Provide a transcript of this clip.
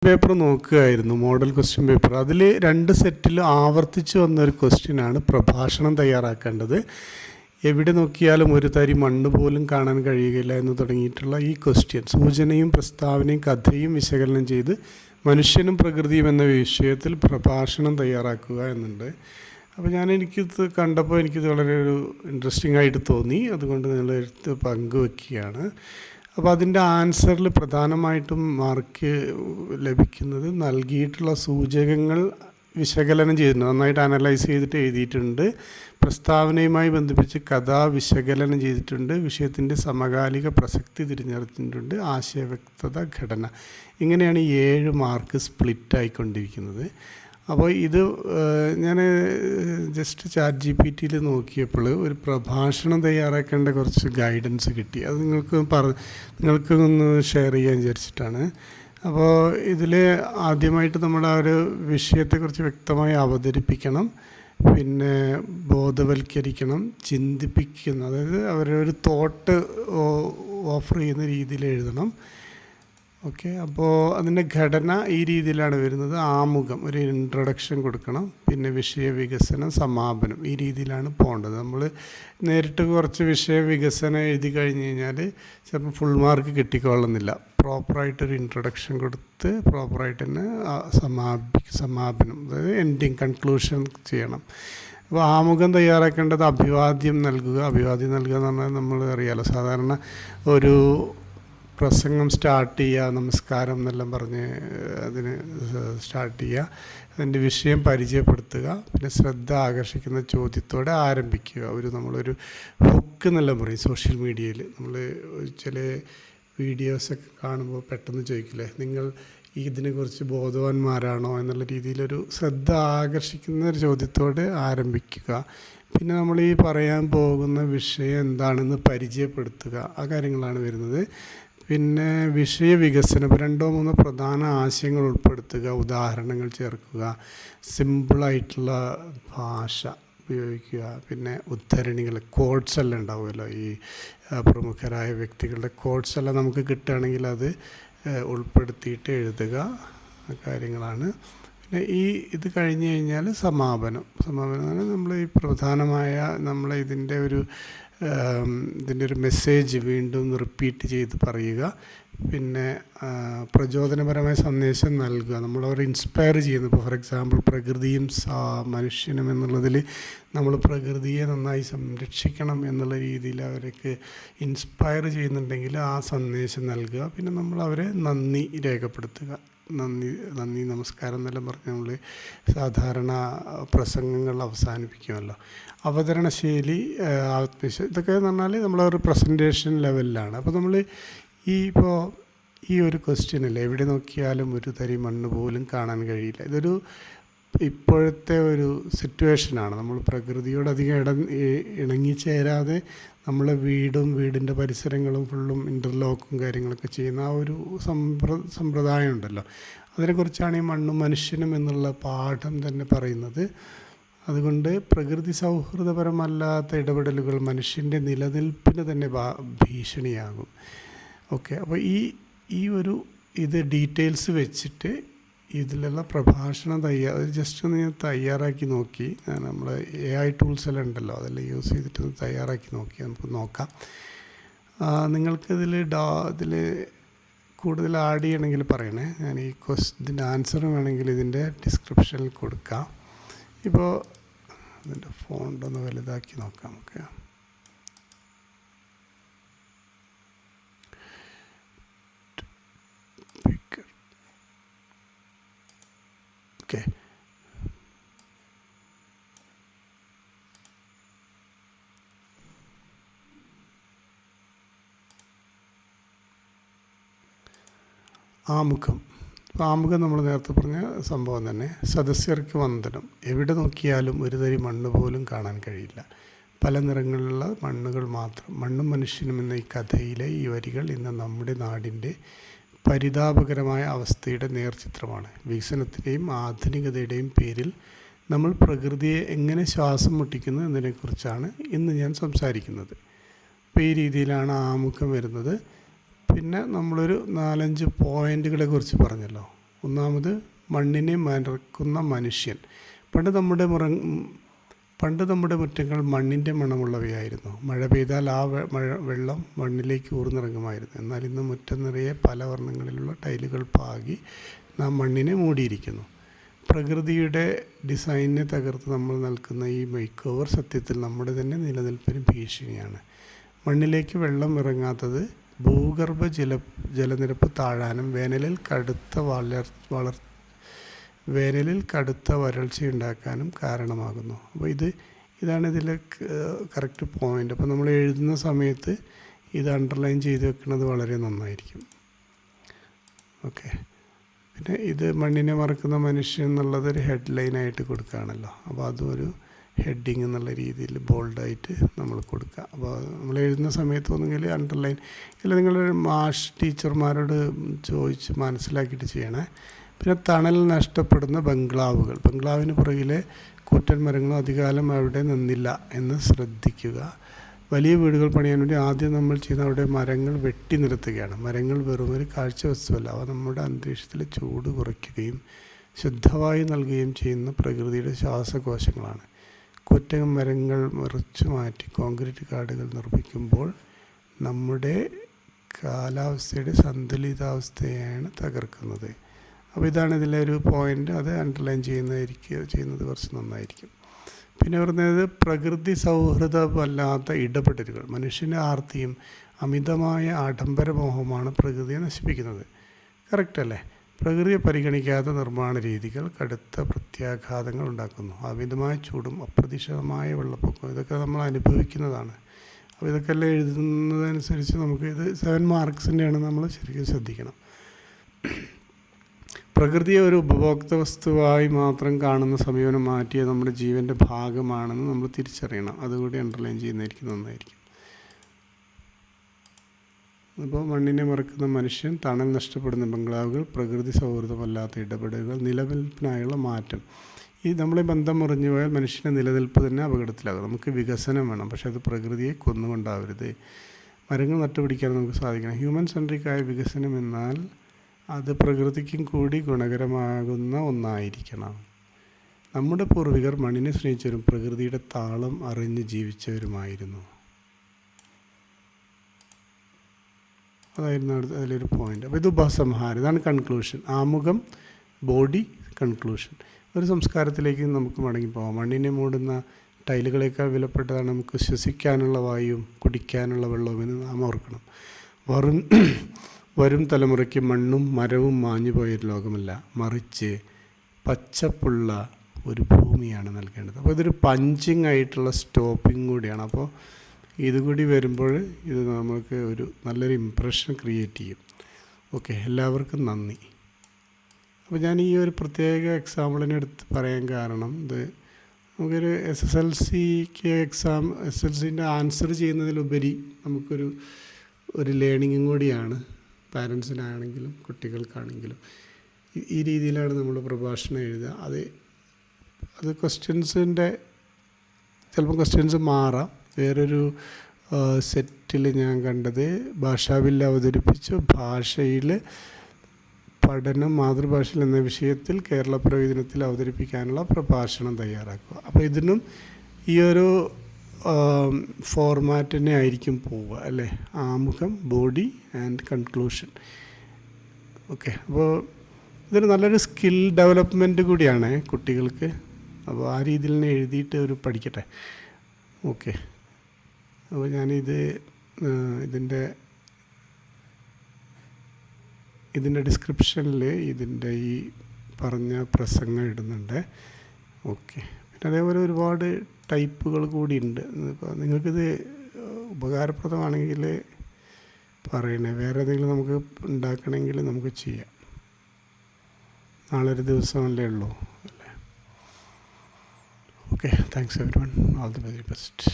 Paper നോക്കുകയായിരുന്നു, model question paper. അതിൽ 2 സെറ്റിൽ ആവർത്തിച്ച് വന്നൊരു ക്വസ്റ്റ്യനാണ് പ്രഭാഷണം തയ്യാറാക്കേണ്ടത്. എവിടെ നോക്കിയാലും ഒരു തരി മണ്ണ് പോലും കാണാൻ കഴിയുകയില്ല എന്ന് തുടങ്ങിയിട്ടുള്ള ഈ ക്വസ്റ്റ്യൻ സൂചനയും പ്രസ്താവനയും കഥയും വിശകലനം ചെയ്ത് മനുഷ്യനും പ്രകൃതിയും എന്ന വിഷയത്തിൽ പ്രഭാഷണം തയ്യാറാക്കുക എന്നുണ്ട്. അപ്പോൾ എനിക്കിത് കണ്ടപ്പോൾ എനിക്കിത് വളരെ ഒരു ഇൻട്രസ്റ്റിംഗ് ആയിട്ട് തോന്നി. അതുകൊണ്ട് നിങ്ങളെടുത്ത് പങ്കുവെക്കുകയാണ്. അപ്പോൾ അതിൻ്റെ ആൻസറിൽ പ്രധാനമായിട്ടും മാർക്ക് ലഭിക്കുന്നത് നൽകിയിട്ടുള്ള സൂചകങ്ങൾ വിശകലനം ചെയ്തിട്ടുണ്ട്, നന്നായിട്ട് അനലൈസ് ചെയ്തിട്ട് എഴുതിയിട്ടുണ്ട്. പ്രസ്താവനയുമായി ബന്ധിപ്പിച്ച് കഥ വിശകലനം ചെയ്തിട്ടുണ്ട്. വിഷയത്തിൻ്റെ സമകാലിക പ്രസക്തി തിരഞ്ഞെടുത്തിട്ടുണ്ട്. ആശയവ്യക്തത, ഘടന, ഇങ്ങനെയാണ് 7 മാർക്ക് സ്പ്ലിറ്റ് ആയിക്കൊണ്ടിരിക്കുന്നത്. അപ്പോൾ ഇത് ഞാൻ ജസ്റ്റ് ChatGPT നോക്കിയപ്പോൾ ഒരു പ്രഭാഷണം തയ്യാറാക്കേണ്ട കുറച്ച് ഗൈഡൻസ് കിട്ടി. അത് നിങ്ങൾക്ക് ഒന്ന് ഷെയർ ചെയ്യാൻ വിചാരിച്ചിട്ടാണ്. അപ്പോൾ ഇതിൽ ആദ്യമായിട്ട് നമ്മൾ ആ ഒരു വിഷയത്തെക്കുറിച്ച് വ്യക്തമായി അവതരിപ്പിക്കണം, പിന്നെ ബോധവൽക്കരിക്കണം, ചിന്തിപ്പിക്കുന്ന, അതായത് അവരൊരു തോട്ട് ഓഫർ ചെയ്യുന്ന രീതിയിൽ എഴുതണം. ഓക്കെ, അപ്പോൾ അതിൻ്റെ ഘടന ഈ രീതിയിലാണ് വരുന്നത്. ആമുഖം, ഒരു ഇൻട്രൊഡക്ഷൻ കൊടുക്കണം, പിന്നെ വിഷയ വികസനം, സമാപനം, ഈ രീതിയിലാണ് പോകേണ്ടത്. നമ്മൾ നേരിട്ട് കുറച്ച് വിഷയ വികസനം എഴുതി കഴിഞ്ഞ് കഴിഞ്ഞാൽ ചിലപ്പോൾ ഫുൾ മാർക്ക് കിട്ടിക്കൊള്ളുന്നില്ല. പ്രോപ്പറായിട്ടൊരു ഇൻട്രൊഡക്ഷൻ കൊടുത്ത് പ്രോപ്പറായിട്ട് തന്നെ സമാപനം, അതായത് എൻഡിങ്, കൺക്ലൂഷൻ ചെയ്യണം. അപ്പോൾ ആമുഖം തയ്യാറാക്കേണ്ടത് അഭിവാദ്യം നൽകുക. അഭിവാദ്യം നൽകുക എന്ന് പറഞ്ഞാൽ നമ്മൾ അറിയാമല്ലോ, സാധാരണ ഒരു പ്രസംഗം സ്റ്റാർട്ട് ചെയ്യുക, നമസ്കാരം എന്നെല്ലാം പറഞ്ഞ് അതിന് സ്റ്റാർട്ട് ചെയ്യുക, അതിൻ്റെ വിഷയം പരിചയപ്പെടുത്തുക, പിന്നെ ശ്രദ്ധ ആകർഷിക്കുന്ന ചോദ്യത്തോടെ ആരംഭിക്കുക. നമ്മളൊരു ഹുക്ക് എന്നെല്ലാം പറയും സോഷ്യൽ മീഡിയയിൽ. നമ്മൾ ചില വീഡിയോസൊക്കെ കാണുമ്പോൾ പെട്ടെന്ന് ചോദിക്കില്ലേ, നിങ്ങൾ ഇതിനെക്കുറിച്ച് ബോധവാന്മാരാണോ എന്നുള്ള രീതിയിലൊരു ശ്രദ്ധ ആകർഷിക്കുന്ന ഒരു ചോദ്യത്തോടെ ആരംഭിക്കുക. പിന്നെ നമ്മൾ ഈ പറയാൻ പോകുന്ന വിഷയം എന്താണെന്ന് പരിചയപ്പെടുത്തുക. ആ കാര്യങ്ങളാണ് വരുന്നത്. പിന്നെ വിഷയ വികസനം, 2-3 പ്രധാന ആശയങ്ങൾ ഉൾപ്പെടുത്തുക, ഉദാഹരണങ്ങൾ ചേർക്കുക, സിമ്പിളായിട്ടുള്ള ഭാഷ ഉപയോഗിക്കുക, പിന്നെ ഉദ്ധരണികൾ, കോട്ട്സ് എല്ലാം ഉണ്ടാവുമല്ലോ, ഈ പ്രമുഖരായ വ്യക്തികളുടെ കോട്ട്സ് എല്ലാം നമുക്ക് കിട്ടുകയാണെങ്കിൽ അത് ഉൾപ്പെടുത്തിയിട്ട് എഴുതുക കാര്യങ്ങളാണ്. പിന്നെ ഇത് കഴിഞ്ഞ് കഴിഞ്ഞാൽ സമാപനം എന്ന് പറഞ്ഞാൽ നമ്മൾ ഈ പ്രധാനമായ ഇതിൻ്റെ ഒരു മെസ്സേജ് വീണ്ടും റിപ്പീറ്റ് ചെയ്ത് പറയുക. പിന്നെ പ്രചോദനപരമായ സന്ദേശം നൽകുക, നമ്മളവരെ ഇൻസ്പയർ ചെയ്യുന്നു. ഇപ്പോൾ ഫോർ എക്സാമ്പിൾ പ്രകൃതിയും മനുഷ്യനും എന്നുള്ളതിൽ നമ്മൾ പ്രകൃതിയെ നന്നായി സംരക്ഷിക്കണം എന്നുള്ള രീതിയിൽ അവർക്ക് ഇൻസ്പയർ ചെയ്യുന്നുണ്ടെങ്കിൽ ആ സന്ദേശം നൽകുക. പിന്നെ നമ്മളവരെ നന്ദി രേഖപ്പെടുത്തുക. നന്ദി നമസ്കാരം എന്നെല്ലാം പറഞ്ഞ് നമ്മൾ സാധാരണ പ്രസംഗങ്ങൾ അവസാനിപ്പിക്കുമല്ലോ. അവതരണശൈലി, ഇതൊക്കെ എന്ന് പറഞ്ഞാൽ നമ്മളൊരു പ്രസൻറ്റേഷൻ ലെവലിലാണ്. അപ്പോൾ നമ്മൾ ഈ ഒരു ക്വസ്റ്റ്യനില്ലേ, എവിടെ നോക്കിയാലും ഒരു തരി മണ്ണ് പോലും കാണാൻ കഴിയില്ല, ഇതൊരു ഇപ്പോഴത്തെ ഒരു സിറ്റുവേഷനാണ്. നമ്മൾ പ്രകൃതിയോട് അധികം ഇണങ്ങിച്ചേരാതെ നമ്മളെ വീടിൻ്റെ പരിസരങ്ങളും ഫുള്ളും ഇൻ്റർലോക്കും കാര്യങ്ങളൊക്കെ ചെയ്യുന്ന ആ ഒരു സമ്പ്രദായം ഉണ്ടല്ലോ, അതിനെക്കുറിച്ചാണ് ഈ മണ്ണും മനുഷ്യനും എന്നുള്ള പാഠം തന്നെ പറയുന്നത്. അതുകൊണ്ട് പ്രകൃതി സൗഹൃദപരമല്ലാത്ത ഇടപെടലുകൾ മനുഷ്യൻ്റെ നിലനിൽപ്പിന് തന്നെ ഭീഷണിയാകും. ഓക്കെ, അപ്പോൾ ഇത് ഡീറ്റെയിൽസ് വെച്ചിട്ട് ഇതിലുള്ള പ്രഭാഷണം ജസ്റ്റ് ഒന്ന് ഞാൻ തയ്യാറാക്കി നോക്കി. നമ്മൾ AI ടൂൾസ് എല്ലാം ഉണ്ടല്ലോ, അതെല്ലാം യൂസ് ചെയ്തിട്ട് തയ്യാറാക്കി നോക്കി. നമുക്ക് നോക്കാം. നിങ്ങൾക്കിതിൽ കൂടുതൽ ആഡ് ചെയ്യണമെങ്കിൽ പറയണേ. ഞാൻ ഈ ഇതിൻ്റെ ആൻസർ വേണമെങ്കിൽ ഇതിൻ്റെ ഡിസ്ക്രിപ്ഷനിൽ കൊടുക്കാം. ഇപ്പോൾ ഇതിൻ്റെ ഫോണ്ടൊന്ന് വലുതാക്കി നോക്കാം നമുക്ക്. ഓക്കെ, ആമുഖം. ആമുഖം നമ്മൾ നേരത്തെ പറഞ്ഞ സംഭവം തന്നെ. സദസ്യർക്ക് വന്ദനം. എവിടെ നോക്കിയാലും ഒരു തരി മണ്ണ് പോലും കാണാൻ കഴിയില്ല, പല നിറങ്ങളിലുള്ള മണ്ണുകൾ മാത്രം. മണ്ണും മനുഷ്യനും എന്ന ഈ കഥയിലെ ഈ വരികൾ ഇന്ന് നമ്മുടെ നാടിൻ്റെ പരിതാപകരമായ അവസ്ഥയുടെ നേർചിത്രമാണ്. വികസനത്തിൻ്റെയും ആധുനികതയുടെയും പേരിൽ നമ്മൾ പ്രകൃതിയെ എങ്ങനെ ശ്വാസം മുട്ടിക്കുന്നു എന്നതിനെക്കുറിച്ചാണ് ഇന്ന് ഞാൻ സംസാരിക്കുന്നത്. അപ്പോൾ ഈ രീതിയിലാണ് ആമുഖം വരുന്നത്. പിന്നെ നമ്മളൊരു 4-5 പോയിൻറ്റുകളെ കുറിച്ച് പറഞ്ഞല്ലോ. ഒന്നാമത് മണ്ണിനെ മറക്കുന്ന മനുഷ്യൻ. പണ്ട് നമ്മുടെ മുറ്റങ്ങൾ മണ്ണിൻ്റെ മണമുള്ളവയായിരുന്നു. മഴ പെയ്താൽ ആ വെള്ളം മണ്ണിലേക്ക് ഊർന്നിറങ്ങുമായിരുന്നു. എന്നാൽ ഇന്ന് മുറ്റം നിറയെ പല വർണ്ണങ്ങളിലുള്ള ടൈലുകൾ പാകി നാം മണ്ണിനെ മൂടിയിരിക്കുന്നു. പ്രകൃതിയുടെ ഡിസൈനിനെ തകർത്ത് നമ്മൾ നൽകുന്ന ഈ മേക്ക് ഓവർ സത്യത്തിൽ നമ്മുടെ തന്നെ നിലനിൽപ്പിന് ഭീഷണിയാണ്. മണ്ണിലേക്ക് വെള്ളം ഇറങ്ങാത്തത് ഭൂഗർഭ ജലനിരപ്പ് താഴാനും വേനലിൽ കടുത്ത വരൾച്ചയുണ്ടാക്കാനും കാരണമാകുന്നു. അപ്പോൾ ഇതാണ് ഇതിലെ കറക്റ്റ് പോയിൻ്റ്. അപ്പോൾ നമ്മൾ എഴുതുന്ന സമയത്ത് ഇത് അണ്ടർലൈൻ ചെയ്ത് വെക്കുന്നത് വളരെ നന്നായിരിക്കും. ഓക്കെ. പിന്നെ ഇത് മണ്ണിനെ മറക്കുന്ന മനുഷ്യൻ എന്നുള്ളത് ഒരു ഹെഡ്ലൈനായിട്ട് കൊടുക്കുകയാണല്ലോ. അപ്പോൾ അതും ഒരു ഹെഡിങ് എന്നുള്ള രീതിയിൽ ബോൾഡായിട്ട് നമ്മൾ കൊടുക്കുക. അപ്പോൾ നമ്മൾ എഴുതുന്ന സമയത്ത് ഒന്നുകിൽ അണ്ടർലൈൻ, ഇല്ല നിങ്ങളുടെ ടീച്ചർമാരോട് ചോദിച്ച് മനസ്സിലാക്കിയിട്ട് ചെയ്യണേ. പിന്നെ തണൽ നഷ്ടപ്പെടുന്ന ബംഗ്ലാവിന് പുറകിലെ കൂറ്റൻ മരങ്ങളും അധികാലം അവിടെ നിന്നില്ല എന്ന് ശ്രദ്ധിക്കുക. വലിയ വീടുകൾ പണിയാൻ വേണ്ടി ആദ്യം നമ്മൾ ചെയ്യുന്ന അവിടെ മരങ്ങൾ വെട്ടി നിരത്തുകയാണ്. മരങ്ങൾ വെറുമൊരു കാഴ്ച വസ്തുവല്ല, അവ നമ്മുടെ അന്തരീക്ഷത്തിലെ ചൂട് കുറയ്ക്കുകയും ശുദ്ധവായു നൽകുകയും ചെയ്യുന്ന പ്രകൃതിയുടെ ശ്വാസകോശങ്ങളാണ്. കൂറ്റൻ മരങ്ങൾ മുറിച്ചു മാറ്റി കോൺക്രീറ്റ് കാടുകൾ നിർമ്മിക്കുമ്പോൾ നമ്മുടെ കാലാവസ്ഥയുടെ സന്തുലിതാവസ്ഥയാണ് തകർക്കുന്നത്. അപ്പോൾ ഇതാണ് ഇതിലെ ഒരു പോയിൻ്റ്. അത് അണ്ടർലൈൻ ചെയ്യുന്നത് കുറച്ച് നന്നായിരിക്കും. പിന്നെ പറഞ്ഞത് പ്രകൃതി സൗഹൃദമല്ലാത്ത ഇടപെടലുകൾ. മനുഷ്യൻ്റെ ആർത്തിയും അമിതമായ ആഡംബരമോഹമാണ് പ്രകൃതിയെ നശിപ്പിക്കുന്നത്. കറക്റ്റ് അല്ലേ? പ്രകൃതിയെ പരിഗണിക്കാത്ത നിർമ്മാണ രീതികൾ കടുത്ത പ്രത്യാഘാതങ്ങൾ ഉണ്ടാക്കുന്നു. അമിതമായ ചൂടും അപ്രതീക്ഷിതമായ വെള്ളപ്പൊക്കവും ഇതൊക്കെ നമ്മൾ അനുഭവിക്കുന്നതാണ്. അപ്പോൾ ഇതൊക്കെ എല്ലാം എഴുതുന്നതനുസരിച്ച് ഇത് 7 മാർക്സിൻ്റെയാണ്, നമ്മൾ ശരിക്കും ശ്രദ്ധിക്കണം. പ്രകൃതിയെ ഒരു ഉപഭോക്തൃ വസ്തുവായി മാത്രം കാണുന്ന സമീപനം മാറ്റിയത് നമ്മുടെ ജീവൻ്റെ ഭാഗമാണെന്ന് നമ്മൾ തിരിച്ചറിയണം. അതുകൂടി അണ്ടർലൈൻ ചെയ്യുന്നതായിരിക്കും നന്നായിരിക്കും. അപ്പോൾ മണ്ണിനെ മറക്കുന്ന മനുഷ്യൻ, തണൽ നഷ്ടപ്പെടുന്ന ബംഗ്ലാവുകൾ, പ്രകൃതി സൗഹൃദമല്ലാത്ത ഇടപെടലുകൾ, നിലനിൽപ്പിനായുള്ള മാറ്റം. നമ്മളെ ബന്ധം മുറിഞ്ഞു പോയാൽ മനുഷ്യൻ്റെ നിലനിൽപ്പ് തന്നെ അപകടത്തിലാകും. നമുക്ക് വികസനം വേണം, പക്ഷേ അത് പ്രകൃതിയെ കൊന്നുകൊണ്ടാവരുത്. മരങ്ങൾ നട്ടുപിടിക്കാൻ നമുക്ക് സാധിക്കണം. ഹ്യൂമൻ സെൻട്രിക്കായ വികസനം എന്നാൽ അത് പ്രകൃതിക്കും കൂടി ഗുണകരമാകുന്ന ഒന്നായിരിക്കണം. നമ്മുടെ പൂർവികർ മണ്ണിനെ സ്നേഹിച്ചവരും പ്രകൃതിയുടെ താളം അറിഞ്ഞ് ജീവിച്ചവരുമായിരുന്നു. അതായിരുന്നു അതിലൊരു പോയിൻ്റ്. അപ്പോൾ ഇത് ഉപസംഹാരം, ഇതാണ് കൺക്ലൂഷൻ. ആമുഖം, ബോഡി, കൺക്ലൂഷൻ. ഒരു സംസ്കാരത്തിലേക്ക് നമുക്ക് മടങ്ങിപ്പോകാം. മണ്ണിനെ മൂടുന്ന ടൈലുകളേക്കാൾ വിലപ്പെട്ടതാണ് നമുക്ക് ശ്വസിക്കാനുള്ള വായുവും കുടിക്കാനുള്ള വെള്ളവും എന്ന് നാം ഓർക്കണം. വരും തലമുറയ്ക്ക് മണ്ണും മരവും മാഞ്ഞുപോയൊരു ലോകമല്ല, മറിച്ച് പച്ചപ്പുള്ള ഒരു ഭൂമിയാണ് നൽകേണ്ടത്. അപ്പോൾ ഇതൊരു പഞ്ചിങ് ആയിട്ടുള്ള സ്റ്റോപ്പിംഗ് കൂടിയാണ്. അപ്പോൾ ഇതുകൂടി വരുമ്പോൾ ഇത് നമുക്ക് ഒരു നല്ലൊരു ഇംപ്രഷൻ ക്രിയേറ്റ് ചെയ്യും. ഓക്കെ, എല്ലാവർക്കും നന്ദി. അപ്പോൾ ഞാൻ ഈ ഒരു പ്രത്യേക എക്സാമ്പിളിനെ എടുത്ത് പറയാൻ കാരണം, ഇത് നമുക്കൊരു SSLCൻ്റെ ആൻസർ ചെയ്യുന്നതിലുപരി നമുക്കൊരു ലേണിങ്ങും കൂടിയാണ്. പാരൻസിനാണെങ്കിലും കുട്ടികൾക്കാണെങ്കിലും ഈ രീതിയിലാണ് നമ്മൾ പ്രഭാഷണം എഴുതുക. അത് ചിലപ്പോൾ ക്വസ്റ്റ്യൻസ് മാറാം. വേറൊരു സെറ്റിൽ ഞാൻ കണ്ടത് ഭാഷാവില്ല അവതരിപ്പിച്ചു ഭാഷയിൽ പഠനം മാതൃഭാഷയിൽ എന്ന വിഷയത്തിൽ കേരള പ്രയോജനത്തിൽ അവതരിപ്പിക്കാനുള്ള പ്രഭാഷണം തയ്യാറാക്കുക. അപ്പോൾ ഇതിനും ഈ ഒരു ഫോർമാറ്റിനെ ആയിരിക്കും പോവുക അല്ലേ? ആമുഖം, ബോഡി ആൻഡ് കൺക്ലൂഷൻ. ഓക്കെ, അപ്പോൾ ഇതൊരു നല്ലൊരു സ്കിൽ ഡെവലപ്മെൻറ്റ് കൂടിയാണ് കുട്ടികൾക്ക്. അപ്പോൾ ആ രീതിയിൽ തന്നെ എഴുതിയിട്ട് അവർ പഠിക്കട്ടെ. ഓക്കെ, അപ്പോൾ ഞാനിത് ഇതിൻ്റെ ഡിസ്ക്രിപ്ഷനിൽ ഇതിൻ്റെ ഈ പറഞ്ഞ പ്രസംഗം ഇടുന്നുണ്ട്. ഓക്കെ, പിന്നെ അതേപോലെ ഒരുപാട് ടൈപ്പുകൾ കൂടിയുണ്ട്. ഇപ്പോൾ നിങ്ങൾക്കിത് ഉപകാരപ്രദമാണെങ്കിൽ പറയണേ. വേറെ ഏതെങ്കിലും നമുക്ക് ഉണ്ടാക്കണമെങ്കിൽ നമുക്ക് ചെയ്യാം. നാളെ ഒരു ദിവസമല്ലേ ഉള്ളൂ അല്ലേ? Okay, thanks everyone, all the very best.